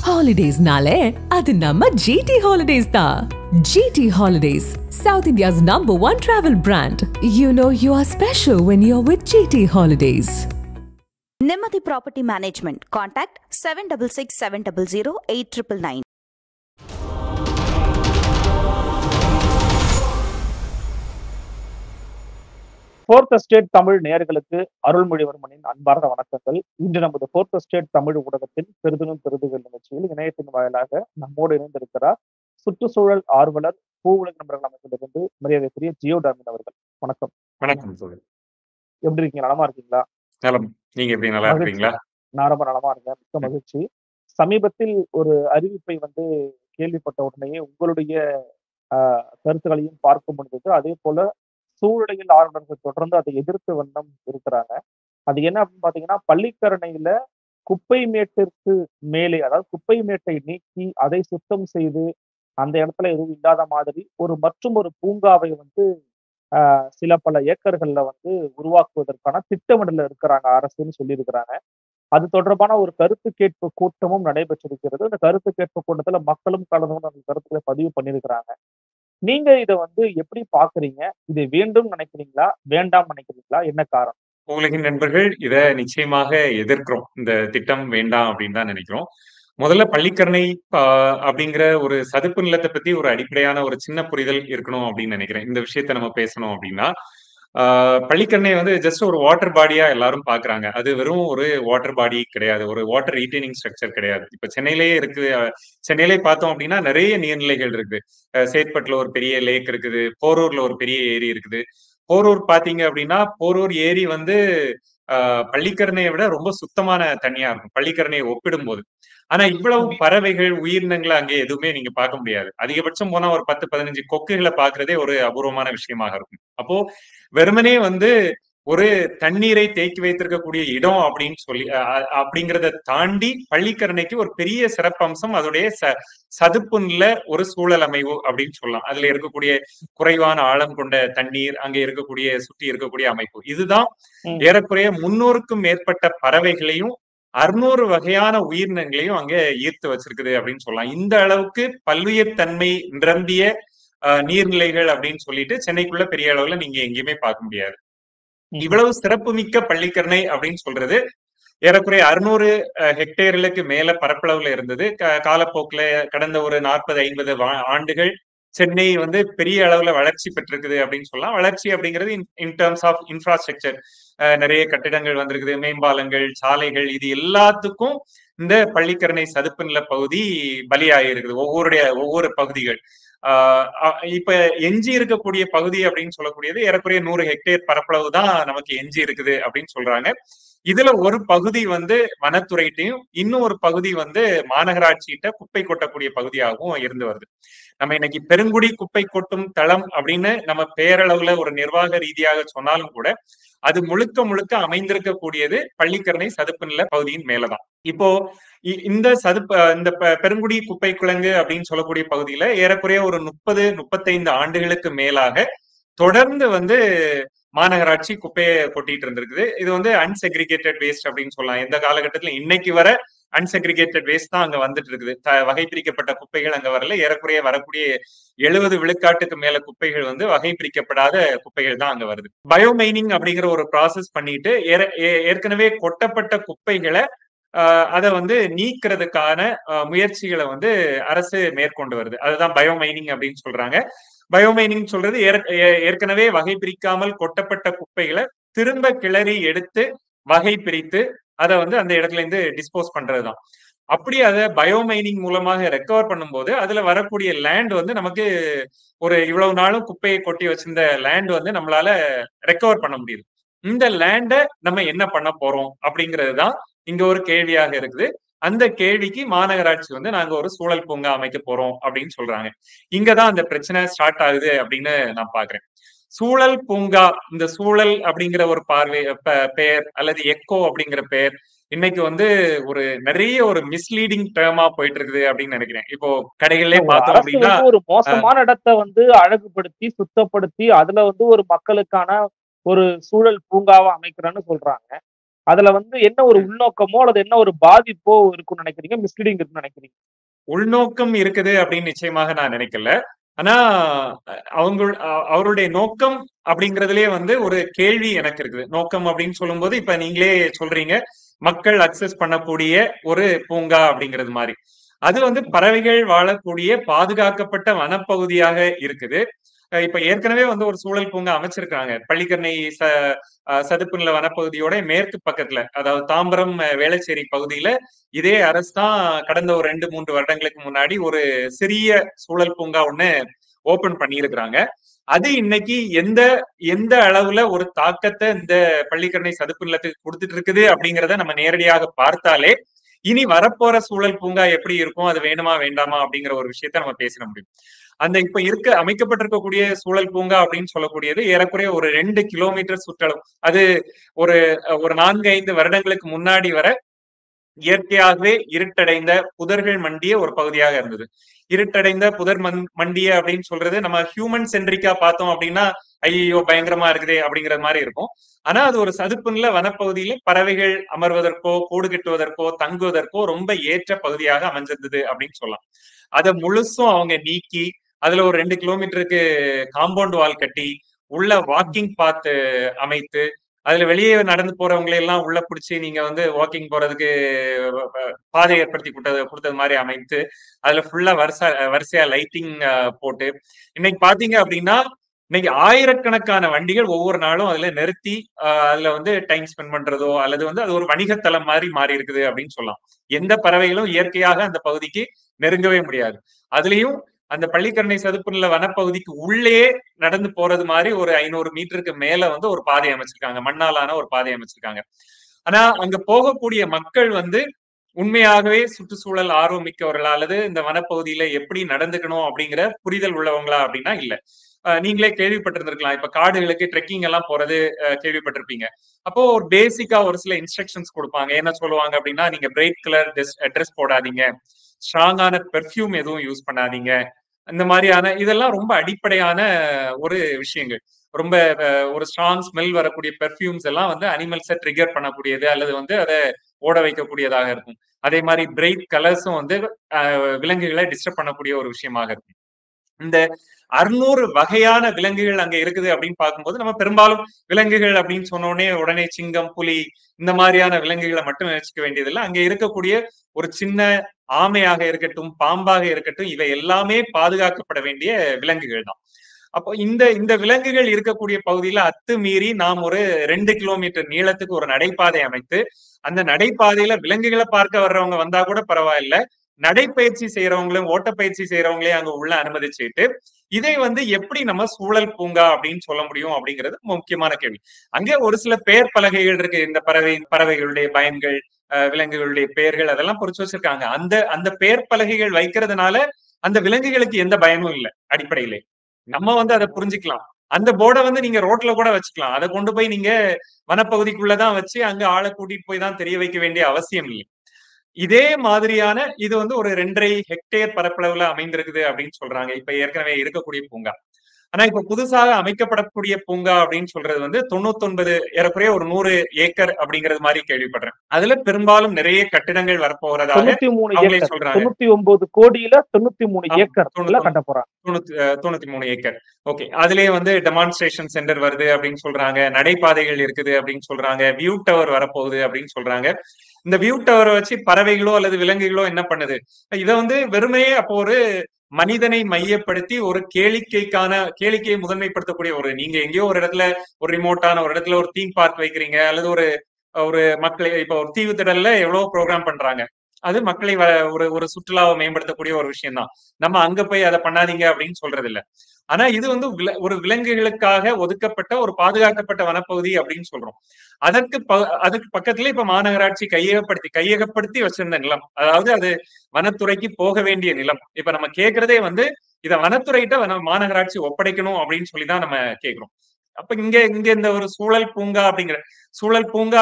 Holidays-nale, adu namma GT Holidays da. GT Holidays, South India's #1 travel brand. You know you are special when you're with GT Holidays. Nemathi Property Management. Contact 766 700 8999. Fourth estate Tamil நேயர்களுக்கு அருள்மொழிவர்மனின் அன்பார்ந்த வணக்கங்கள். இன்று நமது fourth estate Tamil ஊடகத்தின் பெரிதும் பெரிதுகள் நிகழ்ச்சியில் இணையத்தின் வாயிலாக நம்மோடு இணைந்திருக்கிறார் சுற்றுச்சூழல் ஆர்வலர் பூவுலக நண்பர்கள் அமைப்பிலிருந்து மரியாதைக்குரிய ஜியோடாமின் அவர்கள். வணக்கம். வணக்கம் சார். எப்படி இருக்கீங்க? நலமா இருக்கீங்களா? நலம். நீங்க எப்படி நல்லா இருக்கீங்களா? நான் ரொம்ப நலமா இருக்கேன். மிக்க மகிழ்ச்சி. சமீபத்தில் ஒரு அறிவிப்பை கேள்விப்பட்ட உடனேயே உங்களுடைய கருத்துக்களையும் பார்க்க முடிந்தது. அதே போல சூழலியல் ஆர்வலர்கள் தொடர்ந்து அதை எதிர்த்து வண்ணம் இருக்கிறாங்க. அது என்ன அப்படின்னு பாத்தீங்கன்னா, பள்ளிக்கரணையில குப்பை மேட்டிற்கு மேலே, அதாவது குப்பை மேட்டை நீக்கி அதை சுத்தம் செய்து அந்த இடத்துல எதுவும் இல்லாத மாதிரி மற்றும் ஒரு பூங்காவை சில பல ஏக்கர்கள்ல உருவாக்குவதற்கான திட்டமிடல இருக்கிறாங்க அரசுன்னு சொல்லியிருக்கிறாங்க. அது தொடர்பான ஒரு கருத்து கேட்பு கூட்டமும் நடைபெற்றிருக்கிறது. அந்த கருத்து கேட்பு கூட்டத்துல மக்களும் கலந்து கொண்டு அந்த கருத்துக்களை பதிவு பண்ணியிருக்கிறாங்க. நீங்க இத எப்படி பாக்குறீங்க? இது வேண்டும் நினைக்கிறீங்களா, வேண்டாம் நினைக்கிறீங்களா? என்ன காரணம்? உலகின் நண்பர்கள் இத நிச்சயமாக எதிர்க்கிறோம். இந்த திட்டம் வேண்டாம் அப்படின்னு தான் நினைக்கிறோம். முதல்ல பள்ளிக்கரணை அப்படிங்கிற ஒரு சதுப்பு நிலத்தை பத்தி ஒரு அடிப்படையான ஒரு சின்ன புரிதல் இருக்கணும் அப்படின்னு நினைக்கிறேன். இந்த விஷயத்த நம்ம பேசணும் அப்படின்னா, பள்ளிக்கரணை ஜஸ்ட் ஒரு வாட்டர் பாடியா எல்லாரும் பாக்குறாங்க. அது வெறும் ஒரு வாட்டர் பாடி கிடையாது. ஒரு வாட்டர் ரீட்டைனிங் ஸ்ட்ரக்சர் கிடையாது. இப்ப சென்னையிலேயே இருக்கு. சென்னையிலே பார்த்தோம் அப்படின்னா நிறைய நீர்நிலைகள் இருக்கு. சேத்பட்டுல ஒரு பெரிய லேக் இருக்குது. போரூர்ல ஒரு பெரிய ஏரி இருக்குது. போரூர் பாத்தீங்க அப்படின்னா, போரூர் ஏரி பள்ளிக்கரணையை விட ரொம்ப சுத்தமான தண்ணியா இருக்கும் பள்ளிக்கரணையை ஒப்பிடும் போது. ஆனா இவ்வளவு பறவைகள், உயிரினங்களை அங்கே எதுவுமே நீங்க பார்க்க முடியாது. அதிகபட்சம் போனா ஒரு 10-15 கொக்குகளை பாக்குறதே ஒரு அபூர்வமான விஷயமாக இருக்கும். அப்போ வெறுமனே ஒரு தண்ணீரை தேக்கி வைத்திருக்கக்கூடிய இடம் அப்படின்னு சொல்லி அப்படிங்கிறத தாண்டி பள்ளிக்கரணைக்கு ஒரு பெரிய சிறப்பம்சம் அதோடைய சதுப்பு நில ஒரு சூழல் அமைவு அப்படின்னு சொல்லலாம். அதுல இருக்கக்கூடிய குறைவான ஆழம் கொண்ட தண்ணீர், அங்க இருக்கக்கூடிய சுற்றி இருக்கக்கூடிய அமைப்பு, இதுதான் ஏறக்குறைய 300க்கும் மேற்பட்ட பறவைகளையும் 600 வகையான உயிரினங்களையும் அங்க ஈர்த்து வச்சிருக்குது அப்படின்னு சொல்லலாம். இந்த அளவுக்கு பல்லுயிர் தன்மை நிரம்பிய நீர்நிலைகள் அப்படின்னு சொல்லிட்டு சென்னைக்குள்ள பெரிய அளவுல நீங்க எங்கேயுமே பார்க்க முடியாது. இவ்வளவு சிறப்புமிக்க பள்ளிக்கரணை அப்படின்னு சொல்றது ஏறக்குறைய 600 ஹெக்டேர்களுக்கு மேல பரப்பளவுல இருந்தது. காலப்போக்குல கடந்த ஒரு 40-50 ஆண்டுகள் சென்னை பெரிய அளவுல வளர்ச்சி பெற்றிருக்குது அப்படின்னு சொல்லலாம். வளர்ச்சி அப்படிங்கிறது இன் டேர்ம்ஸ் ஆஃப் இன்ஃப்ராஸ்ட்ரக்சர், நிறைய கட்டிடங்கள் வந்திருக்குது, மேம்பாலங்கள், சாலைகள், இது எல்லாத்துக்கும் இந்த பள்ளிக்கரணை சதுப்பு நில பகுதி பலியாகிருக்குது. ஒவ்வொரு பகுதிகள். இப்ப எஞ்சி இருக்கக்கூடிய பகுதி அப்படின்னு சொல்லக்கூடியது ஏறக்குறைய 100 ஹெக்டேர் பரப்பளவு தான் நமக்கு எஞ்சி இருக்குது அப்படின்னு சொல்றாங்க. இதுல ஒரு பகுதி வனத்துறையிட்டையும், இன்னும் ஒரு பகுதி மாநகராட்சியிட்ட குப்பை கொட்டக்கூடிய பகுதியாகவும் இருந்து வருது. நம்ம இன்னைக்கு பெருங்குடி குப்பை கொட்டும் தளம் அப்படின்னு நம்ம பேரளவுல ஒரு நிர்வாக ரீதியாக சொன்னாலும் கூட அது முழுக்க அமைந்திருக்கக்கூடியது பள்ளிக்கரணை சதுப்பு நில பகுதியின் மேலதான். இப்போ இந்த பெருங்குடி குப்பை குளங்கு அப்படின்னு சொல்லக்கூடிய பகுதியில ஏறக்குறைய ஒரு 30-35 ஆண்டுகளுக்கு மேலாக தொடர்ந்து மாநகராட்சி குப்பையை கொட்டிட்டு இருந்திருக்குது. இது அன்செக்ரிகேட்டட் வேஸ்ட் அப்படின்னு சொல்லலாம். எந்த காலகட்டத்துல இன்னைக்கு வர அன்செக்ரிகேட்டட் வேஸ்ட் தான் அங்க வந்துட்டு இருக்குது. வகை பிரிக்கப்பட்ட குப்பைகள் அங்க வரல. ஏறக்குறைய வரக்கூடிய 70 விழுக்காட்டுக்கு மேல குப்பைகள் வகை பிரிக்கப்படாத குப்பைகள் தான் அங்க வருது. பயோமைனிங் அப்படிங்கிற ஒரு ப்ராசஸ் பண்ணிட்டு ஏற்கனவே கொட்டப்பட்ட குப்பைகளை அதை நீக்கிறதுக்கான முயற்சிகளை அரசு மேற்கொண்டு வருது. அதுதான் பயோமைனிங் அப்படின்னு சொல்றாங்க. பயோமைனிங் சொல்றது ஏற்கனவே வகை பிரிக்காமல் கொட்டப்பட்ட குப்பைகளை திரும்ப கிளறி எடுத்து வகை பிரித்து அதை அந்த இடத்துல இருந்து டிஸ்போஸ் பண்றதுதான். அப்படி அதை பயோமைனிங் மூலமாக ரெக்கவர் பண்ணும்போது அதுல வரக்கூடிய லேண்ட் நமக்கு ஒரு இவ்வளவு நாளும் குப்பையை கொட்டி வச்சிருந்த லேண்ட் நம்மளால ரெக்கவர் பண்ண முடியுது. இந்த லேண்டை நம்ம என்ன பண்ண போறோம் அப்படிங்கிறதுதான் இங்க ஒரு கேள்வியாக இருக்குது. அந்த கேள்விக்கு மாநகராட்சி நாங்க ஒரு சூழல் பூங்கா அமைக்க போறோம் அப்படின்னு சொல்றாங்க. இங்கதான் அந்த பிரச்சனை ஸ்டார்ட் ஆகுது அப்படின்னு நான் பாக்குறேன். சூழல் பூங்கா, இந்த சூழல் அப்படிங்கிற ஒரு பெயர் அல்லது எக்கோ அப்படிங்கிற பெயர் இன்னைக்கு ஒரு நிறைய ஒரு மிஸ்லீடிங் டேர்மா போயிட்டு இருக்குது அப்படின்னு நினைக்கிறேன். இப்போ கடைகளே பார்த்தோம் அப்படின்னா ஒரு மோசமான இடத்தை அழகுபடுத்தி சுத்தப்படுத்தி அதுல ஒரு மக்களுக்கான ஒரு சூழல் பூங்காவை அமைக்கிறேன்னு சொல்றாங்க. அதுல வந்து என்ன ஒரு உள்நோக்கமோ அல்லது என்ன ஒரு பாதிப்போ இருக்கும்னு நினைக்கிறீங்க, மிஸ்லீடிங் இருக்குன்னு நினைக்கிறீங்க? உள்நோக்கம் இருக்குது அப்படின்னு நிச்சயமாக நான் நினைக்கல. ஆனா அவங்க அவருடைய நோக்கம் அப்படிங்கறதுலயே வந்து ஒரு கேள்வி எனக்கு இருக்குது. நோக்கம் அப்படின்னு சொல்லும்போது இப்ப நீங்களே சொல்றீங்க மக்கள் அக்சஸ் பண்ணக்கூடிய ஒரு பூங்கா அப்படிங்கிறது மாதிரி. அது வந்து பறவைகள் வாழக்கூடிய பாதுகாக்கப்பட்ட வனப்பகுதியாக இருக்குது. இப்ப ஏற்கனவே வந்து ஒரு சூழல் பூங்கா அமைச்சிருக்காங்க. பள்ளிக்கரணை சதுப்பு நில வனப்பகுதியோட மேற்கு பக்கத்துல, அதாவது தாம்பரம் வேளச்சேரி பகுதியில இதே அரசு தான் கடந்த ஒரு 2-3 வருடங்களுக்கு முன்னாடி ஒரு சிறிய சூழல் பூங்கா ஒண்ணு ஓபன் பண்ணியிருக்கிறாங்க. அது இன்னைக்கு எந்த எந்த அளவுல ஒரு தாக்கத்தை இந்த பள்ளிக்கரணை சதுப்பு நிலத்துக்கு கொடுத்துட்டு இருக்குது அப்படிங்கிறத நம்ம நேரடியாக பார்த்தாலே இனி வரப்போற சூழல் பூங்கா எப்படி இருக்கும், அது வேணுமா வேண்டாமா அப்படிங்கிற ஒரு விஷயத்த நம்ம பேசிட முடியும். அந்த இப்ப அமைக்கப்பட்டிருக்கக்கூடிய சூழல் பூங்கா அப்படின்னு சொல்லக்கூடியது ஏறக்குறைய ஒரு 2 கிலோமீட்டர் சுற்றளவு. அது ஒரு ஒரு 4-5 வருடங்களுக்கு முன்னாடி வர இயற்கையாகவே இருட்டடைந்த புதர்கள் மண்டிய ஒரு பகுதியாக இருந்தது. இருட்டடைந்த புதர் மண்டிய அப்படின்னு சொல்றது நம்ம ஹியூமன் சென்ட்ரிக்கா பார்த்தோம் அப்படின்னா ஐயோ பயங்கரமா இருக்குதே அப்படிங்கிற மாதிரி இருக்கும். ஆனா அது ஒரு சதுப்பு நில வனப்பகுதியில பறவைகள் அமர்வதற்கோ கூடு கட்டுவதற்கோ தங்குவதற்கோ ரொம்ப ஏற்ற பகுதியாக அமைஞ்சிருந்தது அப்படின்னு சொல்லலாம். அதை முழுசும் அவங்க நீக்கி அதுல ஒரு 2 கிலோமீட்டருக்கு காம்பவுண்ட் வால் கட்டி உள்ள வாக்கிங் பாத் அமைத்து அதுல வெளியே நடந்து போறவங்களை எல்லாம் உள்ள பிடிச்சி நீங்க வந்து வாக்கிங் போறதுக்கு பாதை ஏற்படுத்தி கொடுத்தது மாதிரி அமைத்து அதுல ஃபுல்லா வரிசையா லைட்டிங் போட்டு இன்னைக்கு பாத்தீங்க அப்படின்னா இன்னைக்கு ஆயிரக்கணக்கான வண்டிகள் ஒவ்வொரு நாளும் அதுல நிறுத்தி அதுல வந்து டைம் ஸ்பெண்ட் பண்றதோ அல்லது வந்து அது ஒரு வணிகத்தலம் மாதிரி மாறி இருக்குது அப்படின்னு சொல்லலாம். எந்த பறவைகளும் இயற்கையாக அந்த பகுதிக்கு நெருங்கவே முடியாது. அதுலயும் அந்த பள்ளிக்கரணை சதுப்பு நில வனப்பகுதிக்கு உள்ளே நடந்து போறது மாதிரி ஒரு 500 மீட்டருக்கு மேல வந்து ஒரு பாதை அமைச்சிருக்காங்க, மண்ணாலான ஒரு பாதை அமைச்சிருக்காங்க. ஆனா அங்க போகக்கூடிய மக்கள் வந்து உண்மையாகவே சுற்றுச்சூழல் ஆர்வம் மிக்கவர்களா அல்லது இந்த வனப்பகுதியில எப்படி நடந்துக்கணும் அப்படிங்கிற புரிதல் உள்ளவங்களா அப்படின்னா இல்ல. நீங்களே கேள்விப்பட்டிருந்திருக்கலாம். இப்ப காடுகளுக்கு ட்ரெக்கிங் எல்லாம் போறது கேள்விப்பட்டிருப்பீங்க. அப்போ ஒரு பேசிக்கா ஒரு சில இன்ஸ்ட்ரக்ஷன்ஸ் கொடுப்பாங்க. என்ன சொல்லுவாங்க அப்படின்னா நீங்க பிரைட் கலர் ட்ரெஸ் போடாதீங்க, ஸ்ட்ராங்கான பெர்ஃப்யூம் எதுவும் யூஸ் பண்ணாதீங்க. இந்த மாதிரியான இதெல்லாம் ரொம்ப அடிப்படையான ஒரு விஷயங்கள். ரொம்ப ஒரு ஸ்ட்ராங் ஸ்மெல் வரக்கூடிய பெர்ஃப்யூம்ஸ் எல்லாம் வந்து அனிமல்ஸை ட்ரிகர் பண்ணக்கூடியது அல்லது வந்து அதை ஓட வைக்கக்கூடியதாக இருக்கும். அதே மாதிரி பிரைட் கலர்ஸும் வந்து விலங்குகளை டிஸ்டர்ப் பண்ணக்கூடிய ஒரு விஷயமாக இருக்கும். இந்த 600 வகையான விலங்குகள் அங்க இருக்குது அப்படின்னு பார்க்கும்போது நம்ம பெரும்பாலும் விலங்குகள் அப்படின்னு சொன்னோடனே உடனே சிங்கம், புலி இந்த மாதிரியான விலங்குகளை மட்டும் நினைச்சுக்க வேண்டியதில்லை. அங்க இருக்கக்கூடிய ஒரு சின்ன ஆமையாக இருக்கட்டும், பாம்பாக இருக்கட்டும், இவை எல்லாமே பாதுகாக்கப்பட வேண்டிய விலங்குகள் தான். அப்போ இந்த இந்த விலங்குகள் இருக்கக்கூடிய பகுதியில அத்துமீறி நாம் ஒரு 2 கிலோமீட்டர் நீளத்துக்கு ஒரு நடைபாதை அமைத்து அந்த நடைபாதையில விலங்குகளை பார்க்க வர்றவங்க வந்தா கூட பரவாயில்ல, நடைப்பயிற்சி செய்யறவங்களும் ஓட்டப்பயிற்சி செய்யறவங்களையும் அங்க உள்ள அனுமதிச்சுட்டு இதை வந்து எப்படி நம்ம சூழல் பூங்கா அப்படின்னு சொல்ல முடியும் அப்படிங்கிறது முக்கியமான கேள்வி. அங்கே ஒரு சில பெயர் பலகைகள் இருக்கு. இந்த பறவைகளுடைய பயன்கள், விலங்குகளுடைய பெயர்கள் அதெல்லாம் பொறிச்சு வச்சிருக்காங்க. அந்த அந்த பெயர் பலகைகள் வைக்கிறதுனால அந்த விலங்குகளுக்கு எந்த பயமும் இல்லை அடிப்படையிலே. நம்ம வந்து அதை புரிஞ்சுக்கலாம். அந்த போர்டை வந்து நீங்க ரோட்ல கூட வச்சுக்கலாம். அதை கொண்டு போய் நீங்க வனப்பகுதிக்குள்ளதான் வச்சு அங்க ஆளை கூட்டிட்டு போய் தான் தெரிய வைக்க வேண்டிய அவசியம் இல்லை. இதே மாதிரியான இது வந்து ஒரு 2.5 ஹெக்டேர் பரப்பளவுல அமைந்திருக்குது அப்படின்னு சொல்றாங்க இப்ப ஏற்கனவே இருக்கக்கூடிய பூங்கா. ஆனா இப்ப புதுசாக அமைக்கப்படக்கூடிய பூங்கா அப்படின்னு சொல்றது வந்து 99 ஏறக்குறைய ஒரு 100 ஏக்கர் அப்படிங்கிறது மாதிரி கேள்விப்படுறேன். அதுல பெரும்பாலும் நிறைய கட்டிடங்கள் வரப்போறதாக 93 சொல்றாங்க. 99 கோடியில 93 ஏக்கர் கட்ட போறாங்க. 93 ஏக்கர். ஓகே. அதுலயே வந்து டெமான்ஸ்ட்ரேஷன் சென்டர் வருது அப்படின்னு சொல்றாங்க, நடைபாதைகள் இருக்குது அப்படின்னு சொல்றாங்க, வியூ டவர் வரப்போகுது அப்படின்னு சொல்றாங்க. இந்த வியூ டவரை வச்சு பறவைகளோ அல்லது விலங்குகளோ என்ன பண்ணுது, இதை வந்து வெறுமையே அப்போ ஒரு மனிதனை மையப்படுத்தி ஒரு கேளிக்கையை முதன்மைப்படுத்தக்கூடிய ஒரு நீங்க எங்கேயோ ஒரு இடத்துல ஒரு ரிமோட்டான ஒரு இடத்துல ஒரு தீம் பார்க் வைக்கிறீங்க அல்லது ஒரு ஒரு மக்களை இப்ப ஒரு தீவு திடல்ல எவ்வளவு ப்ரோக்ராம் பண்றாங்க, அது மக்களை ஒரு ஒரு சுற்றுலாவை மேம்படுத்தக்கூடிய ஒரு விஷயம் தான். நம்ம அங்க போய் அதை பண்ணாதீங்க அப்படின்னு சொல்றது இல்ல. ஆனா இது வந்து ஒரு விலங்குகளுக்காக ஒதுக்கப்பட்ட ஒரு பாதுகாக்கப்பட்ட வனப்பகுதி அப்படின்னு சொல்றோம். அதுக்கு பக்கத்துல இப்ப மாநகராட்சி கையகப்படுத்தி வச்சிருந்த நிலம், அதாவது அது வனத்துறைக்கு போக வேண்டிய நிலம். இப்ப நம்ம கேட்கறதே வந்து இத வனத்துறைகிட்ட மாநகராட்சி ஒப்படைக்கணும் அப்படின்னு சொல்லிதான் நம்ம கேட்கிறோம். அப்ப இங்க இங்க இந்த ஒரு சூழல் பூங்கா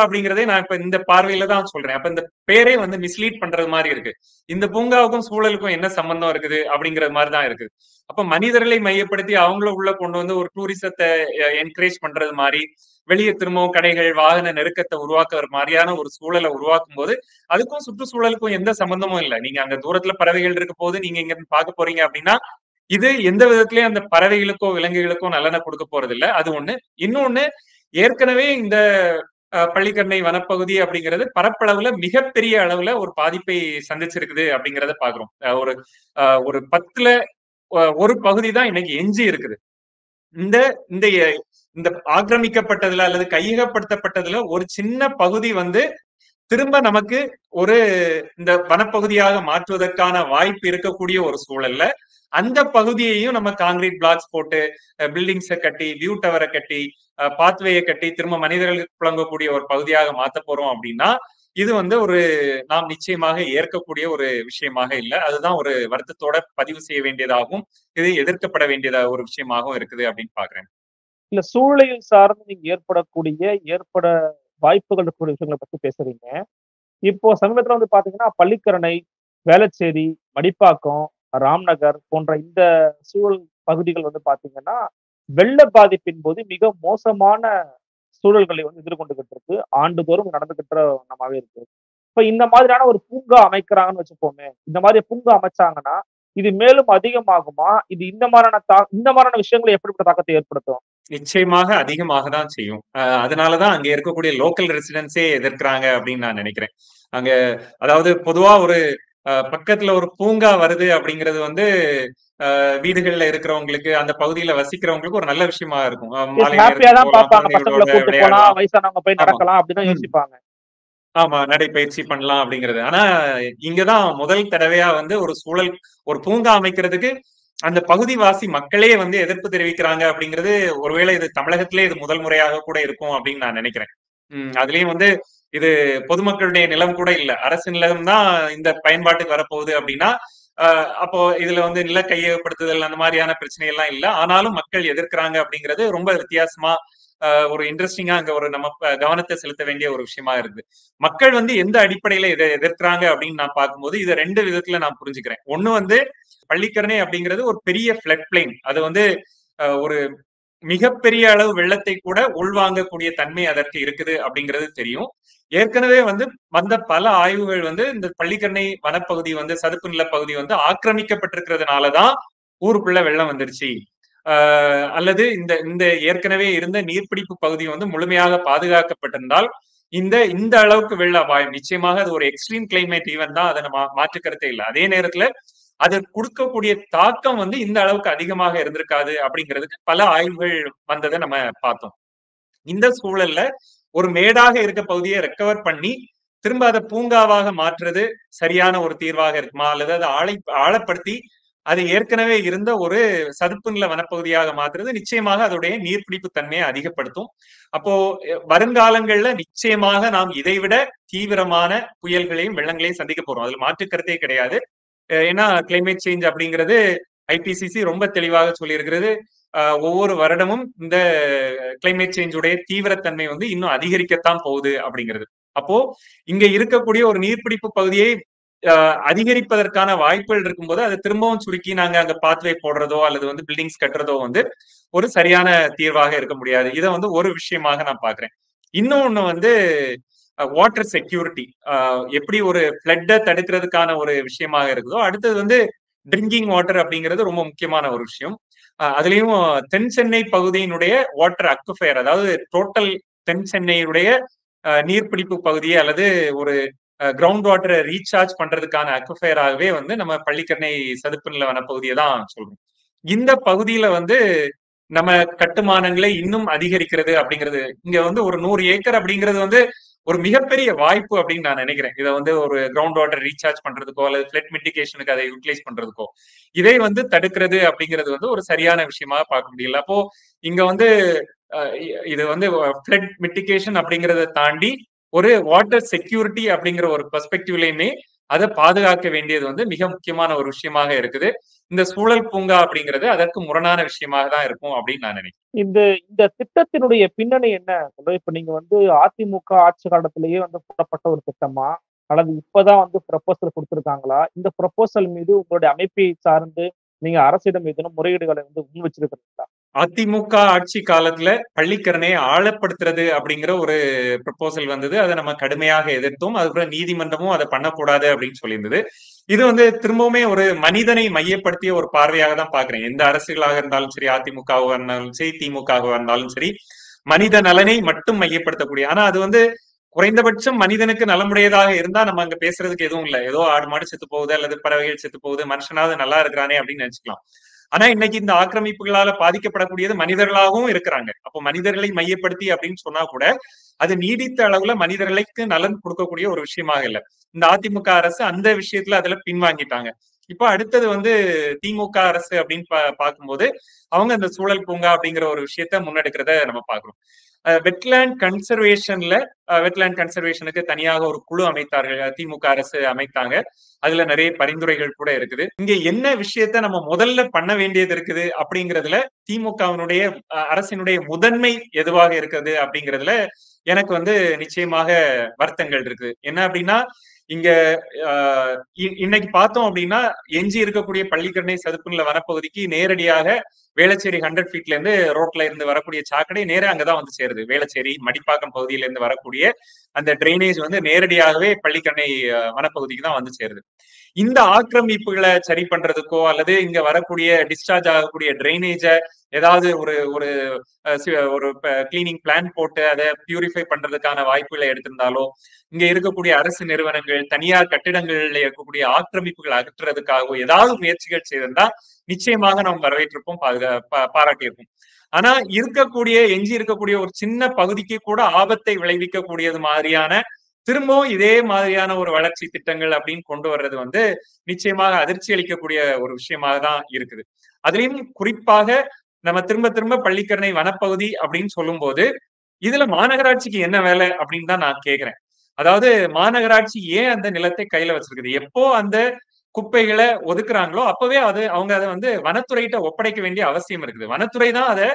அப்படிங்கறதே நான் இப்ப இந்த பார்வையில தான் சொல்றேன். அப்ப இந்த பேரே வந்து மிஸ்லீட் பண்றது மாதிரி இருக்கு. இந்த பூங்காவுக்கும் சூழலுக்கும் என்ன சம்பந்தம் இருக்குது அப்படிங்கறது மாதிரி தான் இருக்குது. அப்ப மனிதர்களை மையப்படுத்தி அவங்கள உள்ள கொண்டு வந்து ஒரு டூரிசத்தை என்கரேஜ் பண்றது மாதிரி, வெளியே திரும்பவும் கடைகள், வாகன நெருக்கத்தை உருவாக்குற மாதிரியான ஒரு சூழலை உருவாக்கும் போது அதுக்கும் சுற்றுச்சூழலுக்கும் எந்த சம்பந்தமும் இல்லை. நீங்க அங்க தூரத்துல பறவைகள் இருக்க போது நீங்க இங்க பார்க்க போறீங்க அப்படின்னா இது எந்த விதத்திலயும் அந்த பறவைகளுக்கோ விலங்குகளுக்கோ நலனை கொடுக்க போறது இல்ல. அது ஒண்ணு. இன்னொன்னு, ஏற்கனவே இந்த பள்ளிக்கரணை வனப்பகுதி அப்படிங்கிறது பரப்பளவுல மிகப்பெரிய அளவுல ஒரு பாதிப்பை சந்திச்சிருக்குது அப்படிங்கிறத பாக்குறோம். ஒரு ஒரு 10ல ஒரு பகுதி தான் இன்னைக்கு எஞ்சி இருக்குது. இந்த இந்த இந்த ஆக்கிரமிக்கப்பட்டதுல அல்லது கையகப்படுத்தப்பட்டதுல ஒரு சின்ன பகுதி வந்து திரும்ப நமக்கு ஒரு இந்த வனப்பகுதியாக மாற்றுவதற்கான வாய்ப்பு இருக்கக்கூடிய ஒரு சூழல்ல அந்த பகுதியையும் நம்ம காங்கிரீட் பிளாக்ஸ் போட்டு பில்டிங்ஸை கட்டி, வியூ டவரை கட்டி, பாத்வேயை கட்டி திரும்ப மனிதர்களுக்கு புழங்கக்கூடிய ஒரு பகுதியாக மாத்த போறோம் அப்படின்னா இது வந்து ஒரு நாம் நிச்சயமாக ஏற்கக்கூடிய ஒரு விஷயமாக இல்லை. அதுதான் ஒரு வருத்தத்தோட பதிவு செய்ய வேண்டியதாகவும் இது எதிர்க்கப்பட வேண்டியதா ஒரு விஷயமாகவும் இருக்குது அப்படின்னு பாக்குறேன். இல்ல, சூழலியல் சார்ந்து நீங்க ஏற்பட வாய்ப்புகள் இருக்கக்கூடிய விஷயங்களை பத்தி பேசுறீங்க. இப்போ சமீபத்துல வந்து பாத்தீங்கன்னா பள்ளிக்கரணை, வேளச்சேரி, மடிப்பாக்கம், ராம்நகர் போன்ற இந்த சூழல் பகுதிகள் வந்து பாத்தீங்கன்னா வெள்ள பாதிப்பின் போது மிக மோசமான சூழல்களை வந்து எதிர்கொண்டுகிட்டு இருக்கு. ஆண்டுதோறும் நடந்துகிட்டு நமாவே இருக்கு. இப்ப இந்த மாதிரியான ஒரு பூங்கா அமைக்கிறாங்கன்னு வச்சுப்போமே, இந்த மாதிரி பூங்கா அமைச்சாங்கன்னா இது மேலும் அதிகமாகுமா? இது இந்த மாதிரியான விஷயங்களை எப்படிப்பட்ட தாக்கத்தை ஏற்படுத்தும்? நிச்சயமாக அதிகமாக தான் செய்யும். அதனாலதான் அங்க இருக்கக்கூடிய லோக்கல் ரெசிடென்ட்ஸே எதிர்க்கிறாங்க அப்படின்னு நான் நினைக்கிறேன். அங்க அதாவது பொதுவா ஒரு பக்கத்துல ஒரு பூங்கா வருது அப்படிங்கிறது வந்து வீடுகள்ல இருக்கிறவங்களுக்கு, அந்த பகுதியில வசிக்கிறவங்களுக்கு ஒரு நல்ல விஷயமா இருக்கும். மாலை நேரத்துல விளையாடலாம், வயசானவங்க போய் நடக்கலாம் அப்படின்னு யோசிப்பாங்க. ஆமா, நடைப்பயிற்சி பண்ணலாம் அப்படிங்கிறது. ஆனா இங்கதான் முதல் தடவையா வந்து ஒரு பூங்கா அமைக்கிறதுக்கு அந்த பகுதிவாசி மக்களே வந்து எதிர்ப்பு தெரிவிக்கிறாங்க அப்படிங்கிறது ஒருவேளை இது தமிழகத்திலே இது முதல் முறையாக கூட இருக்கும் அப்படின்னு நான் நினைக்கிறேன். அதுலயும் வந்து இது பொதுமக்களுடைய நிலம் கூட இல்ல, அரசு நிலம் தான் இந்த பயன்பாட்டுக்கு வரப்போகுது அப்படின்னா அப்போ இதுல வந்து நில கையகப்படுத்துதல் அந்த மாதிரியான பிரச்சனை எல்லாம் இல்ல. ஆனாலும் மக்கள் எதிர்க்கிறாங்க அப்படிங்கிறது ரொம்ப வித்தியாசமா ஒரு இன்ட்ரெஸ்டிங்கா அங்க ஒரு நம்ம கவனத்தை செலுத்த வேண்டிய ஒரு விஷயமா இருக்கு. மக்கள் வந்து எந்த அடிப்படையில இதை எதிர்க்கிறாங்க அப்படின்னு நான் பார்க்கும்போது இதை 2 விதத்துல நான் புரிஞ்சுக்கிறேன். ஒண்ணு வந்து பள்ளிக்கரணை அப்படிங்கிறது ஒரு பெரிய பிளட் பிளைன். அது வந்து ஒரு மிகப்பெரிய அளவு வெள்ளத்தை கூட உள்வாங்கக்கூடிய தன்மை அதற்கு இருக்குது அப்படிங்கிறது தெரியும். ஏற்கனவே வந்து வந்த பல ஆய்வுகள் வந்து இந்த பள்ளிக்கரணை வனப்பகுதி வந்து சதுப்பு நில பகுதி வந்து ஆக்கிரமிக்கப்பட்டிருக்கிறதுனாலதான் ஊருக்குள்ள வெள்ளம் வந்துருச்சு, அல்லது இந்த இந்த ஏற்கனவே இருந்த நீர்பிடிப்பு பகுதி வந்து முழுமையாக பாதுகாக்கப்பட்டிருந்தால் இந்த அளவுக்கு வெள்ள அபாயம் நிச்சயமாக அது ஒரு எக்ஸ்ட்ரீம் கிளைமேட் ஈவென்ட் தான், அதை நம்ம மாற்றுக்கருத்தே இல்லை. அதே நேரத்துல அது கொடுக்கக்கூடிய தாக்கம் வந்து இந்த அளவுக்கு அதிகமாக இருந்திருக்காது அப்படிங்கிறதுக்கு பல ஆய்வுகள் வந்ததை நம்ம பார்த்தோம். இந்த சூழல்ல ஒரு மேடாக இருக்க பகுதியை ரெக்கவர் பண்ணி திரும்ப அதை பூங்காவாக மாற்றுறது சரியான ஒரு தீர்வாக இருக்குமா, அல்லது அதை ஆழப்படுத்தி அது ஏற்கனவே இருந்த ஒரு சதுப்பு நில வனப்பகுதியாக மாற்றுறது நிச்சயமாக அதோடைய நீர்பிடிப்பு தன்மையை அதிகப்படுத்தும். அப்போ வருங்காலங்கள்ல நிச்சயமாக நாம் இதைவிட தீவிரமான புயல்களையும் வெள்ளங்களையும் சந்திக்க போறோம், அதுல மாற்று கருத்தே கிடையாது. ஏன்னா கிளைமேட் சேஞ்ச் அப்படிங்கிறது ஐபிசிசி ரொம்ப தெளிவாக சொல்லியிருக்கிறது. ஒவ்வொரு வருடமும் இந்த கிளைமேட் சேஞ்சுடைய தீவிரத்தன்மை வந்து இன்னும் அதிகரிக்கத்தான் போகுது அப்படிங்கிறது. அப்போ இங்க இருக்கக்கூடிய ஒரு நீர்பிடிப்பு பகுதியை அதிகரிப்பதற்கான வாய்ப்புகள் இருக்கும்போது அதை திரும்பவும் சுருக்கி நாங்க அங்க பாத்வே போடுறதோ அல்லது வந்து பில்டிங்ஸ் கட்டுறதோ வந்து ஒரு சரியான தீர்வாக இருக்க முடியாது. இதை வந்து ஒரு விஷயமாக நான் பாக்குறேன். இன்னொன்னு வந்து வாட்டர் செக்யூரிட்டி எப்படி ஒரு ஃப்ளட்டை தடுக்கிறதுக்கான ஒரு விஷயமாக இருக்குதோ, அடுத்தது வந்து ட்ரிங்கிங் வாட்டர் அப்படிங்கிறது ரொம்ப முக்கியமான ஒரு விஷயம். அதுலயும் தென் சென்னை பகுதியினுடைய வாட்டர் அக்வஃபயர், அதாவது டோட்டல் தென் சென்னையுடைய நீர்பிடிப்பு பகுதியை அல்லது ஒரு கிரவுண்ட் வாட்டரை ரீசார்ஜ் பண்றதுக்கான அக்வஃபயராகவே வந்து நம்ம பள்ளிக்கரணை சதுப்பு நில வனப்பகுதியை தான் சொல்றோம். இந்த பகுதியில வந்து நம்ம கட்டுமானங்களை இன்னும் அதிகரிக்கிறது அப்படிங்கிறது, இங்க வந்து ஒரு 100 ஏக்கர் அப்படிங்கிறது வந்து ஒரு மிகப்பெரிய வாய்ப்பு அப்படின்னு நான் நினைக்கிறேன். இதை வந்து ஒரு கிரவுண்ட் வாட்டர் ரீசார்ஜ் பண்றதுக்கோ அல்லது ஃபிளட் மிட்டிகேஷனுக்கு அதை யூட்டிலைஸ் பண்றதுக்கோ இதை வந்து தடுக்கிறது அப்படிங்கிறது வந்து ஒரு சரியான விஷயமா பார்க்க முடியல. அப்போ இங்க வந்து இது வந்து ஃபிளட் மிட்டிகேஷன் அப்படிங்கிறத தாண்டி ஒரு வாட்டர் செக்யூரிட்டி அப்படிங்கிற ஒரு பெர்ஸ்பெக்டிவ்லயுமே அதை பாதுகாக்க வேண்டியது வந்து மிக முக்கியமான ஒரு விஷயமாக இருக்குது. இந்த சூழல் பூங்கா அப்படிங்கிறது அதற்கு முரணான விஷயமாக தான் இருக்கும் அப்படின்னு நான் நினைக்கிறேன். இந்த இந்த திட்டத்தினுடைய பின்னணி என்ன? இப்ப நீங்க வந்து அதிமுக ஆட்சி காலத்திலேயே வந்து போடப்பட்ட ஒரு திட்டமா? அல்லது இப்பதான் வந்து ப்ரப்போசல் குடுத்திருக்காங்களா? இந்த ப்ரப்போசல் மீது உங்களுடைய அமைப்பை சார்ந்து நீங்க அரசிடம் ஏதேனும் முறையீடுகளை வந்து முன் வச்சிருக்கிறீங்களா? அதிமுக ஆட்சி காலத்துல பள்ளிக்கரணையை ஆழப்படுத்துறது அப்படிங்கிற ஒரு ப்ரப்போசல் வந்தது. அதை நம்ம கடுமையாக எதிர்த்தோம். அதுக்கப்புறம் நீதிமன்றமும் அதை பண்ணக்கூடாது அப்படின்னு சொல்லியிருந்தது. இது வந்து திரும்பவுமே ஒரு மனிதனை மையப்படுத்திய ஒரு பார்வையாக தான் பாக்குறேன். எந்த அரசுகளாக இருந்தாலும் சரி, அதிமுகவாக இருந்தாலும் சரி, திமுகவாக இருந்தாலும் சரி, மனித நலனை மட்டும் மையப்படுத்தக்கூடிய. ஆனா அது வந்து குறைந்தபட்சம் மனிதனுக்கு நலமுடையதாக இருந்தா நம்ம அங்க பேசுறதுக்கு எதுவும் இல்லை. ஏதோ ஆடு மாடு செத்து போகுது அல்லது பறவைகள் செத்து போகுது, மனுஷனாவது நல்லா இருக்கிறானே அப்படின்னு நினைச்சுக்கலாம். ஆனா இன்னைக்கு இந்த ஆக்கிரமிப்புகளால பாதிக்கப்படக்கூடியது மனிதர்களாகவும் இருக்கிறாங்க. அப்போ மனிதர்களை மையப்படுத்தி அப்படின்னு சொன்னா கூட அது நீடித்த அளவுல மனிதர்களுக்கு நலன் கொடுக்கக்கூடிய ஒரு விஷயமாக இல்லை. இந்த அதிமுக அரசு அந்த விஷயத்துல அதுல பின்வாங்கிட்டாங்க. இப்போ அடுத்தது வந்து திமுக அரசு அப்படின்னு பார்க்கும்போது அவங்க இந்த சூழல் பூங்கா அப்படிங்கிற ஒரு விஷயத்த முன்னெடுக்கிறத நம்ம பாக்குறோம். வெட்லேண்ட் கன்சர்வேஷன்ல வெட்லேண்ட் கன்சர்வேஷனுக்கு தனியாக ஒரு குழு அமைத்தார்கள், திமுக அரசு அமைத்தாங்க. அதுல நிறைய பரிந்துரைகள் கூட இருக்குது. இங்க என்ன விஷயத்த நம்ம முதல்ல பண்ண வேண்டியது இருக்குது அப்படிங்கிறதுல திமுகவினுடைய அரசினுடைய முதன்மை எதுவாக இருக்குது அப்படிங்கிறதுல எனக்கு வந்து நிச்சயமாக வருத்தங்கள் இருக்கு. என்ன அப்படின்னா இங்க இன்னைக்கு பார்த்தோம் அப்படின்னா எஞ்சி இருக்கக்கூடிய பள்ளிக்கரணை சதுப்புநில வனப்பகுதிக்கு நேரடியாக வேளச்சேரி 100 ஃபீட்ல இருந்து ரோட்ல இருந்து வரக்கூடிய சாக்கடை நேரா அங்கதான் வந்து சேருது. வேளச்சேரி மடிப்பாக்கம் பகுதியில இருந்து வரக்கூடிய அந்த டிரைனேஜ் வந்து நேரடியாகவே பள்ளிக்கரணை வனப்பகுதிக்கு தான் வந்து சேருது. இந்த ஆக்கிரமிப்புகளை சரி பண்றதுக்கோ அல்லது இங்க வரக்கூடிய டிஸ்சார்ஜ் ஆகக்கூடிய டிரைனேஜ ஏதாவது ஒரு ஒரு ஒரு கிளீனிங் பிளான் போட்டு அதை பியூரிஃபை பண்றதுக்கான வாய்ப்புகளை எடுத்திருந்தாலோ, இங்க இருக்கக்கூடிய அரசு நிறுவனங்கள், தனியார் கட்டிடங்கள்ல இருக்கக்கூடிய ஆக்கிரமிப்புகளை அகற்றுறதுக்காகவோ ஏதாவது முயற்சிகள் செய்திருந்தா நிச்சயமாக நாம் வரவேற்றிருப்போம், பாராட்டியிருப்போம். ஆனா எஞ்சி இருக்கக்கூடிய ஒரு சின்ன பகுதிக்கு கூட ஆபத்தை விளைவிக்கக்கூடியது மாதிரியான திரும்பவும் இதே மாதிரியான ஒரு வளர்ச்சி திட்டங்கள் அப்படின்னு கொண்டு வர்றது வந்து நிச்சயமாக அதிர்ச்சி அளிக்கக்கூடிய ஒரு விஷயமாக தான் இருக்குது. அதுலயும் குறிப்பாக நம்ம திரும்ப திரும்ப பள்ளிக்கரணை வனப்பகுதி அப்படின்னு சொல்லும் போது இதுல மாநகராட்சிக்கு என்ன வேலை அப்படின்னு தான் நான் கேக்குறேன். அதாவது மாநகராட்சி ஏன் அந்த நிலத்தை கையில வச்சிருக்குது? எப்போ அந்த குப்பைகளை ஒதுக்குறாங்களோ அப்பவே அவங்க அதை வந்து வனத்துறையிட்ட ஒப்படைக்க வேண்டிய அவசியம் இருக்குது. வனத்துறை தான் அதை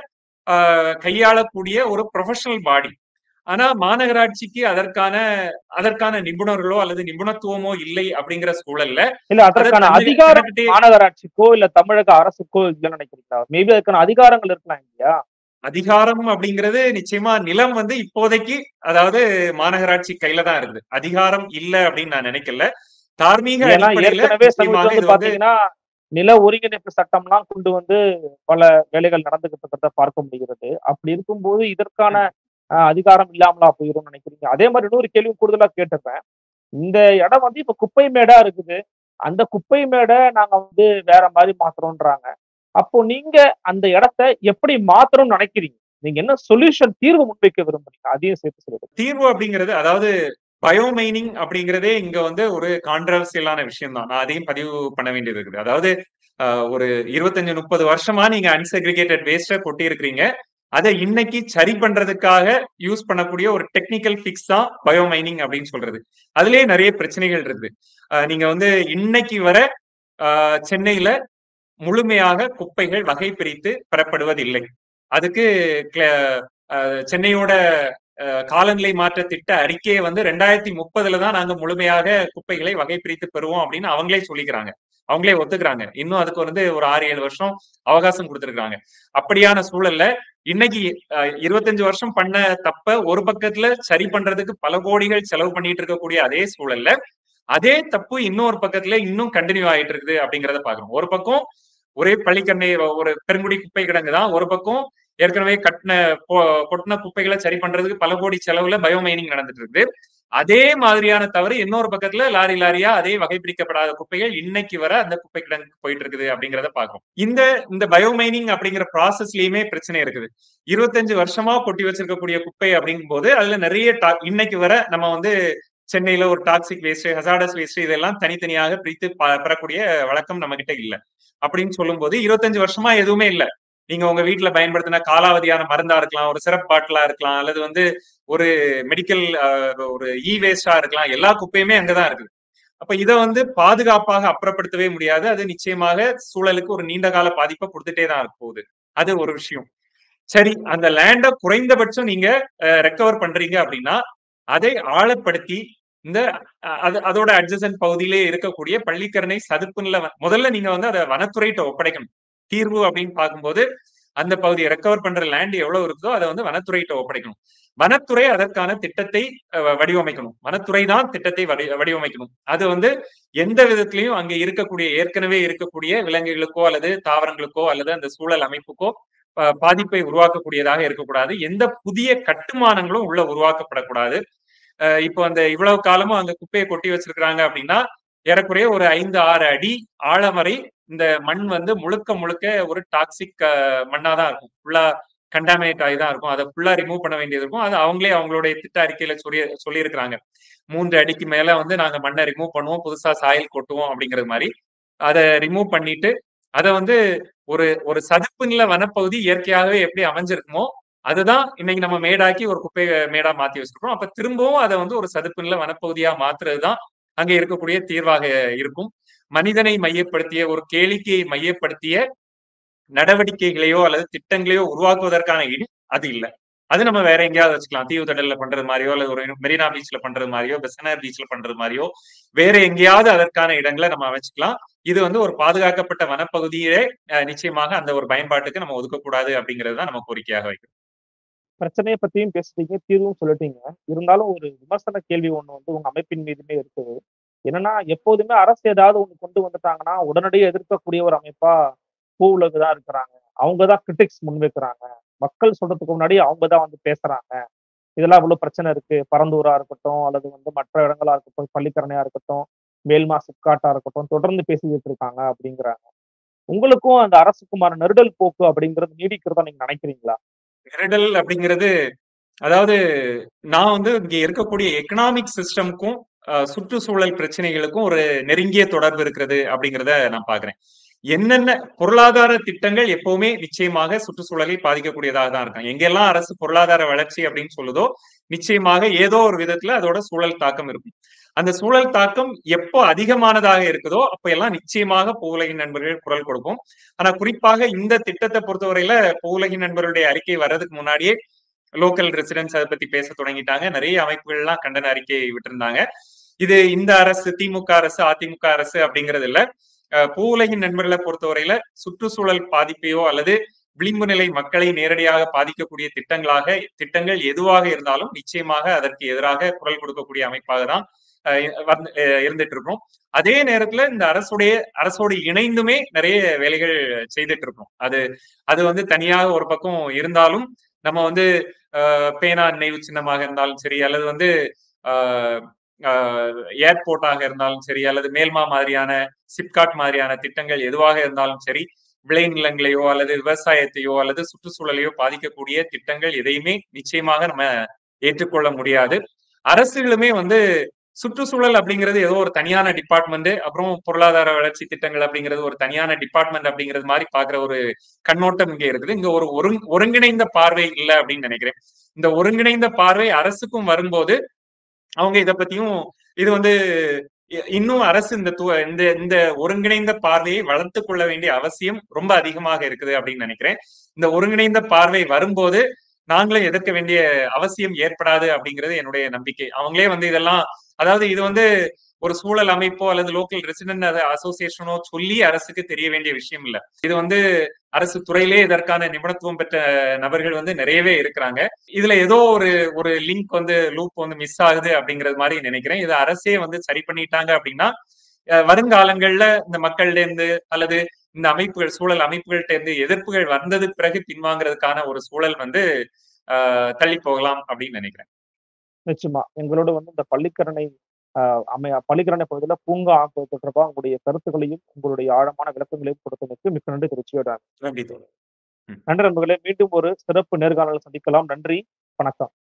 கையாளக்கூடிய ஒரு ப்ரொஃபஷனல் பாடி. ஆனா மாநகராட்சிக்கு அதற்கான நிபுணர்களோ அல்லது நிபுணத்துவமோ இல்லை அப்படிங்கிற சூழல்ல இல்ல அதற்கான அதிகாரம் மாநகராட்சிக்கோ இல்ல தமிழக அரசுக்கோ இல்லைன்னு நினைக்கிறீங்களா? மேபி அதுக்கான அதிகாரங்கள் இருக்கலாம் இல்லையா? அதிகாரம் அப்படிங்கிறது நிச்சயமா நிலம் வந்து இப்போதைக்கு அதாவது மாநகராட்சி கையில தான் இருக்குது. அதிகாரம் இல்ல அப்படின்னு நான் நினைக்கல. தார்மீக அடிப்படையில பாத்தீங்கன்னா நில ஒருங்கிணைப்பு சட்டம்லாம் கொண்டு வந்து பல வேலைகள் நடந்துகிட்டு இருக்கிறத பார்க்க முடிகிறது. அப்படி இருக்கும்போது இதற்கான அதிகாரம் இல்லாமலா போயிரும் நினைக்கிறீங்க? அதே மாதிரி இன்னொரு கேள்வி கூடுதலா கேட்டுப்பேன். இந்த இடம் வந்து இப்ப குப்பை மேடா இருக்குது. அந்த குப்பை மேடை நாங்க வந்து வேற மாதிரி மாத்துறோம்ன்றாங்க. அப்போ நீங்க அந்த இடத்த எப்படி மாத்தணும்னு நினைக்கிறீங்க? நீங்க என்ன சொல்யூஷன் தீர்வு முன்வைக்க விரும்புறீங்க? அதையும் சேர்த்து சொல்லுங்க. தீர்வு அப்படிங்கிறது அதாவது பயோமைனிங் அப்படிங்கிறதே இங்க வந்து ஒரு கான்ட்ரவர்சியலான விஷயம் தான். நான் அதையும் பதிவு பண்ண வேண்டியது இருக்குது. அதாவது ஒரு 25-30 வருஷமா நீங்க அன்செக்ரிகேட்டட் வேஸ்ட கொட்டி இருக்கிறீங்க. அதை இன்னைக்கு சரி பண்றதுக்காக யூஸ் பண்ணக்கூடிய ஒரு டெக்னிக்கல் பிக்ஸ் தான் பயோமைனிங் அப்படின்னு சொல்றது. அதுலயே நிறைய பிரச்சனைகள் இருக்கு. நீங்க வந்து இன்னைக்கு வர சென்னையில முழுமையாக குப்பைகள் வகை பிரித்து பெறப்படுவதில்லை. அதுக்கு சென்னையோட காலநிலை மாற்ற திட்ட அறிக்கையை வந்து 2030 தான் நாங்க முழுமையாக குப்பைகளை வகை பிரித்து பெறுவோம் அப்படின்னு அவங்களே சொல்லிக்கிறாங்க. அவங்களே ஒத்துக்கிறாங்க. இன்னும் அதுக்கு வந்து ஒரு 6-7 வருஷம் அவகாசம் கொடுத்திருக்காங்க. அப்படியான சூழல்ல இன்னைக்கு 25 வருஷம் பண்ண தப்ப ஒரு பக்கத்துல சரி பண்றதுக்கு பல கோடிகள் செலவு பண்ணிட்டு இருக்கக்கூடிய அதே சூழல்ல அதே தப்பு இன்னொரு பக்கத்துல இன்னும் கண்டினியூ ஆயிட்டு இருக்குது அப்படிங்கிறத பாக்குறோம். ஒரு பக்கம் ஒரே பள்ளிக்கரணை ஒரு பெருங்குடி குப்பை கிடங்கு தான், ஒரு பக்கம் ஏற்கனவே கொட்டின குப்பைகளை சரி பண்றதுக்கு பல கோடி செலவுல பயோமைனிங் நடந்துட்டு இருக்குது. அதே மாதிரியான தவறு இன்னொரு பக்கத்துல லாரியா அதே வகைப்பிடிக்கப்படாத குப்பைகள் இன்னைக்கு வர அந்த குப்பை கிடங்கு போயிட்டு இருக்குது அப்படிங்கிறத பாக்கும். இந்த பயோமைனிங் அப்படிங்கிற ப்ராசஸ்லயுமே பிரச்சனை இருக்குது. 25 வருஷமா கொட்டி வச்சிருக்கக்கூடிய குப்பை அப்படிங்கும் போது அதுல நிறைய இன்னைக்கு வர நம்ம வந்து சென்னையில ஒரு டாக்ஸிக் வேஸ்ட், ஹசார்டஸ் வேஸ்ட் இதெல்லாம் தனித்தனியாக பிரித்து பெறக்கூடிய வழக்கம் நம்ம கிட்ட இல்ல. அப்படின்னு சொல்லும் போது 25 வருஷமா எதுவுமே இல்ல. நீங்க உங்க வீட்டுல பயன்படுத்தின காலாவதியான மருந்தா இருக்கலாம், ஒரு சிரப் பாட்டிலா இருக்கலாம், அல்லது வந்து ஒரு மெடிக்கல் ஒரு வேஸ்டா இருக்கலாம், எல்லா குப்பையுமே அங்கதான் இருக்குது. அப்ப இத வந்து பாதுகாப்பாக அப்புறப்படுத்தவே முடியாது. அது நிச்சயமாக சூழலுக்கு ஒரு நீண்ட கால பாதிப்ப குடுத்துட்டே தான் இருக்க போகுது. அது ஒரு விஷயம். சரி, அந்த லேண்ட குறைந்தபட்சம் நீங்க ரெக்கவர் பண்றீங்க அப்படின்னா, அதை ஆழப்படுத்தி இந்த அதோட அட்ஜசன்ட் பகுதியிலே இருக்கக்கூடிய பள்ளிக்கரணை சதுப்புநில முதல்ல நீங்க வந்து அத வனத்துறைட்ட ஒப்படைக்கணும். தீர்வு அப்படின்னு பார்க்கும்போது, அந்த பகுதியை ரெக்கவர் பண்ற லேண்ட் எவ்வளவு இருக்குதோ அதை வந்து வனத்துறையிட்ட ஒப்படைக்கணும். வனத்துறை அதற்கான திட்டத்தை வடிவமைக்கணும். வனத்துறை தான் திட்டத்தை வடிவமைக்கணும். அது வந்து எந்த விதத்திலையும் அங்க இருக்கக்கூடிய ஏற்கனவே இருக்கக்கூடிய விலங்குகளுக்கோ அல்லது தாவரங்களுக்கோ அல்லது அந்த சூழல் அமைப்புக்கோ பாதிப்பை உருவாக்கக்கூடியதாக இருக்கக்கூடாது. எந்த புதிய கட்டுமானங்களும் உள்ள உருவாக்கப்படக்கூடாது. இப்போ அந்த இவ்வளவு காலமும் அங்க குப்பையை கொட்டி வச்சிருக்கிறாங்க அப்படின்னா ஏறக்குறைய ஒரு 5-6 அடி ஆழம் வரை இந்த மண் வந்து முழுக்க முழுக்க ஒரு டாக்ஸிக் மண்ணாதான் இருக்கும். ஃபுல்லா கண்டாமினேட் ஆகி தான் இருக்கும். அதை ஃபுல்லா ரிமூவ் பண்ண வேண்டியது இருக்கும். அது அவங்களே அவங்களுடைய திட்ட அறிக்கையில சொல்லியிருக்கிறாங்க. 3 அடிக்கு மேல வந்து நாங்க மண்ணை ரிமூவ் பண்ணுவோம், புதுசா சாயில் கொட்டுவோம் அப்படிங்கிறது மாதிரி அதை ரிமூவ் பண்ணிட்டு அதை வந்து ஒரு ஒரு சதுப்பு நில வனப்பகுதி இயற்கையாகவே எப்படி அமைஞ்சிருக்குமோ அதுதான் இன்னைக்கு நம்ம மேடாக்கி ஒரு குப்பை மேடா மாத்தி வச்சிருக்கோம். அப்ப திரும்பவும் அதை வந்து ஒரு சதுப்பு நில வனப்பகுதியா மாத்துறதுதான் அங்க இருக்கக்கூடிய தீர்வாக இருக்கும். மனிதனை மையப்படுத்திய ஒரு கேளிக்கையை மையப்படுத்திய நடவடிக்கைகளையோ அல்லது திட்டங்களையோ உருவாக்குவதற்கான இடம் அது இல்லை. அது நம்ம வேற எங்கேயாவது வச்சுக்கலாம். தீவு தடல்ல பண்றது மாதிரியோ அல்லது ஒரு மெரினா பீச்ல பண்றது மாதிரியோ பெசனர் பீச்ல பண்றது மாதிரியோ வேற எங்கேயாவது அதற்கான இடங்களை நம்ம வச்சுக்கலாம். இது வந்து ஒரு பாதுகாக்கப்பட்ட வனப்பகுதியே நிச்சயமாக அந்த ஒரு பயன்பாட்டுக்கு நம்ம ஒதுக்கக்கூடாது அப்படிங்கிறது தான் நம்ம கோரிக்கையாக வைக்கிறோம். பிரச்சனையை பத்தியும் பேசுறீங்க, தீர்வும் சொல்லிட்டீங்க. இருந்தாலும் ஒரு விமர்சன கேள்வி ஒண்ணு வந்து உங்க அமைப்பின் மீதுமே இருக்குது. என்னன்னா, எப்போதுமே அரசு ஏதாவது ஒண்ணு கொண்டு வந்துட்டாங்கன்னா, உடனடியே எதிர்க்கக்கூடிய ஒரு அமைப்பா பூவுலகு தான் இருக்கிறாங்க. அவங்க தான் கிரிட்டிக்ஸ் முன்வைக்கிறாங்க. மக்கள் சொல்றதுக்கு முன்னாடி அவங்க தான் வந்து பேசுறாங்க. இதெல்லாம் இவ்வளவு பிரச்சனை இருக்கு. பரந்தூரா இருக்கட்டும், அல்லது வந்து மற்ற இடங்களா இருக்கட்டும், பள்ளிக்கரணையா இருக்கட்டும், மேல்மா சிப்காட்டா இருக்கட்டும், தொடர்ந்து பேசிக்கிட்டு இருக்காங்க அப்படிங்கிறாங்க. உங்களுக்கும் அந்த அரசுக்குமான நெருடல் போக்கு அப்படிங்கிறது நீடிக்கிறதா நீங்க நினைக்கிறீங்களா? நெருடல் அப்படிங்கிறது அதாவது நான் வந்து இங்க இருக்கக்கூடிய எக்கனாமிக் சிஸ்டம்க்கும் சுற்றுச்சூழல் பிரச்சனைகளுக்கும் ஒரு நெருங்கிய தொடர்பு இருக்கிறது அப்படிங்கிறத நான் பாக்குறேன். என்னென்ன பொருளாதார திட்டங்கள் எப்பவுமே நிச்சயமாக சுற்றுச்சூழலை பாதிக்கக்கூடியதாக தான் இருக்கும். எங்கெல்லாம் அரசு பொருளாதார வளர்ச்சி அப்படின்னு சொல்லுதோ நிச்சயமாக ஏதோ ஒரு விதத்துல அதோட சூழல் தாக்கம் இருக்கும். அந்த சூழல் தாக்கம் எப்போ அதிகமானதாக இருக்குதோ அப்ப எல்லாம் நிச்சயமாக பூவுலகின் நண்பர்கள் குரல் கொடுக்கும். ஆனா குறிப்பாக இந்த திட்டத்தை பொறுத்தவரையில பூவுலகின் நண்பர்களுடைய அறிக்கை வர்றதுக்கு முன்னாடியே லோக்கல் ரெசிடென்ட்ஸ் அதை பத்தி பேச தொடங்கிட்டாங்க. நிறைய அமைப்புகள் எல்லாம் கண்டன அறிக்கை விட்டிருந்தாங்க. இது இந்த அரசு திமுக அரசு அதிமுக அரசு அப்படிங்கிறது இல்ல. பூவுலகின் நண்பர்களை பொறுத்தவரையில சுற்றுச்சூழல் பாதிப்பையோ அல்லது விளிம்பு நிலை மக்களை நேரடியாக பாதிக்கக்கூடிய திட்டங்கள் எதுவாக இருந்தாலும் நிச்சயமாக அதற்கு எதிராக குரல் கொடுக்கக்கூடிய அமைப்பாக தான் இருந்துட்டு இருக்கோம். அதே நேரத்துல இந்த அரசோடு இணைந்துமே நிறைய வேலைகள் செய்துட்டு இருக்கோம். அது வந்து தனியாக ஒரு பக்கம் இருந்தாலும் நம்ம வந்து பேனா நினைவு சின்னமாக இருந்தாலும் சரி அல்லது வந்து ஏர்போர்ட்டாக இருந்தாலும் சரி அல்லது மேல்மா மாதிரியான சிப்காட் மாதிரியான திட்டங்கள் எதுவாக இருந்தாலும் சரி விளைநிலங்களையோ அல்லது விவசாயத்தையோ அல்லது சுற்றுச்சூழலையோ பாதிக்கக்கூடிய திட்டங்கள் எதையுமே நிச்சயமாக நம்ம ஏற்றுக்கொள்ள முடியாது. அரசுகளுமே வந்து சுற்றுச்சூழல் அப்படிங்கிறது ஏதோ ஒரு தனியான டிபார்ட்மெண்ட், அப்புறம் பொருளாதார வளர்ச்சி திட்டங்கள் அப்படிங்கிறது ஒரு தனியான டிபார்ட்மெண்ட் அப்படிங்கிறது மாதிரி பாக்குற ஒரு கண்ணோட்டம் இங்க இருக்குது. இங்க ஒரு ஒருங்கிணைந்த பார்வை இல்லை அப்படின்னு நினைக்கிறேன். இந்த ஒருங்கிணைந்த பார்வை அரசுக்கும் வரும்போது அவங்க இதை பத்தியும் இது வந்து இன்னும் அரசு இந்த ஒருங்கிணைந்த பார்வையை வளர்த்து கொள்ள வேண்டிய அவசியம் ரொம்ப அதிகமாக இருக்குது அப்படின்னு நினைக்கிறேன். இந்த ஒருங்கிணைந்த பார்வை வரும்போது நாங்களும் எதிர்க்க வேண்டிய அவசியம் ஏற்படாது அப்படிங்கிறது என்னுடைய நம்பிக்கை. அவங்களே வந்து இதெல்லாம் அதாவது இது வந்து ஒரு சூழல் அமைப்போ அல்லது லோக்கல் ரெசிடென்ட் அசோசியேஷனோ சொல்லி அரசுக்கு தெரிய வேண்டிய விஷயம் இல்ல. இது வந்து அரசு துறையிலே இதற்கான நிபுணத்துவம் பெற்ற நபர்கள் வந்து நிறையவே இருக்கிறாங்க. இதுல ஏதோ ஒரு லிங்க் வந்து லூப் வந்து மிஸ் ஆகுது அப்படிங்கிறது மாதிரி நினைக்கிறேன். இது அரசே வந்து சரி பண்ணிட்டாங்க அப்படின்னா வருங்காலங்கள்ல இந்த மக்கள்ல இருந்து அல்லது இந்த அமைப்புகள் சூழல் அமைப்புகள்கிட்ட இருந்து எதிர்ப்புகள் வந்தது பிறகு பின்வாங்கிறதுக்கான ஒரு சூழல் வந்து தள்ளி போகலாம் அப்படின்னு நினைக்கிறேன். நிச்சயமா எங்களோட வந்து இந்த பள்ளிக்கரணை பகுதியில் பூங்கா ஆக்குவது தொடர்பாக உங்களுடைய கருத்துக்களையும் உங்களுடைய ஆழமான விளக்கங்களையும் கொடுத்ததற்கு மிக்க நன்றி திருச்சியோட. நன்றி நண்பர்களே, மீண்டும் ஒரு சிறப்பு நேர்காணல் சந்திக்கலாம். நன்றி, வணக்கம்.